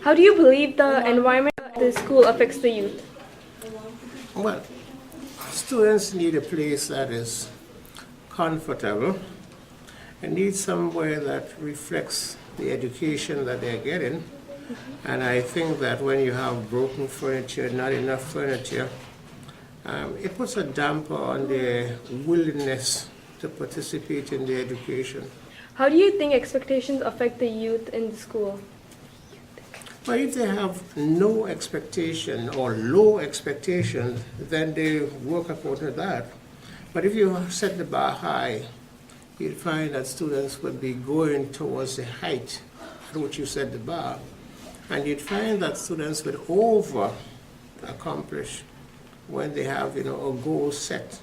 How do you believe the environment of the school affects the youth? Well, students need a place that is comfortable and need somewhere that reflects the education that they're getting. And I think that when you have broken furniture, not enough furniture, it puts a damper on their willingness to participate in the education. How do you think expectations affect the youth in the school? But if they have no expectation or low expectations, then they work according to that. But if you set the bar high, you'll find that students would be going towards the height at which you set the bar. And you'd find that students would over-accomplish when they have, a goal set,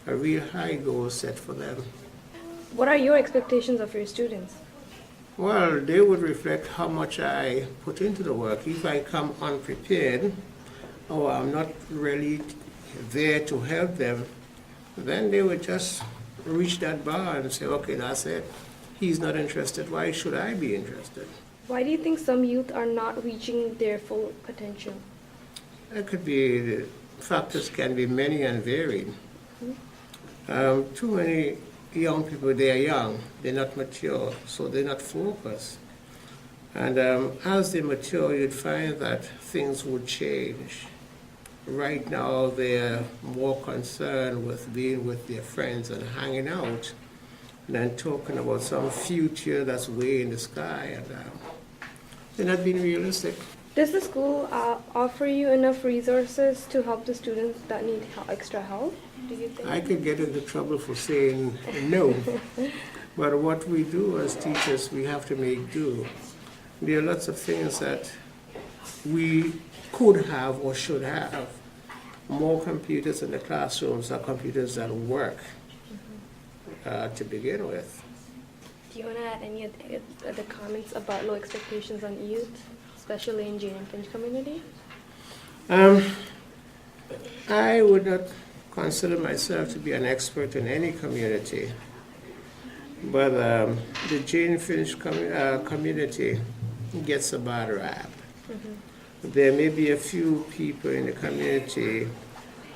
a real high goal set for them. What are your expectations of your students? Well, they would reflect how much I put into the work. If I come unprepared, or I'm not really there to help them, then they would just reach that bar and say, okay, that's it. He's not interested. Why should I be interested? Why do you think some youth are not reaching their full potential? It could be, the factors can be many and varied. Too many young people, they are young, they're not mature, so they're not focused. And as they mature, you'd find that things would change. Right now, they're more concerned with being with their friends and hanging out than talking about some future that's way in the sky. And they're not being realistic. Does the school offer you enough resources to help the students that need extra help? Do you think? I could get into trouble for saying no. But what we do as teachers, we have to make do. There are lots of things that we could have or should have. More computers in the classrooms are computers that work to begin with. Do you want to add any other comments about low expectations on youth, especially in Jane and Finch Community? I would not consider myself to be an expert in any community, but the Jane and Finch community gets a bad rap. There may be a few people in the community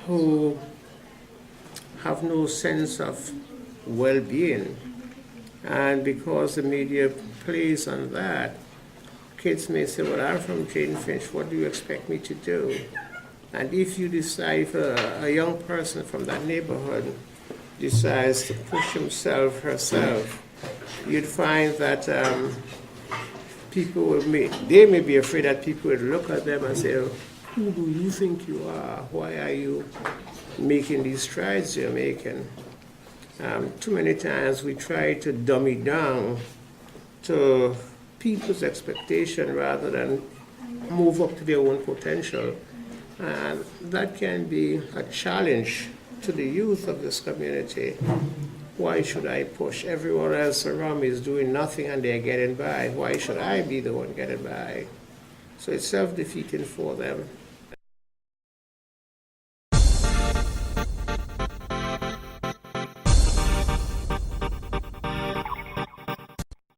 who have no sense of well-being, and because the media plays on that, kids may say, well, I'm from Jane and Finch, what do you expect me to do? And if you decide, if a young person from that neighborhood decides to push himself, herself, you'd find that people they may be afraid that people would look at them and say, who do you think you are? Why are you making these strides you're making? Too many times we try to dummy down to people's expectation rather than move up to their own potential. And that can be a challenge to the youth of this community. Why should I push? Everyone else around me is doing nothing and they're getting by. Why should I be the one getting by? So it's self-defeating for them.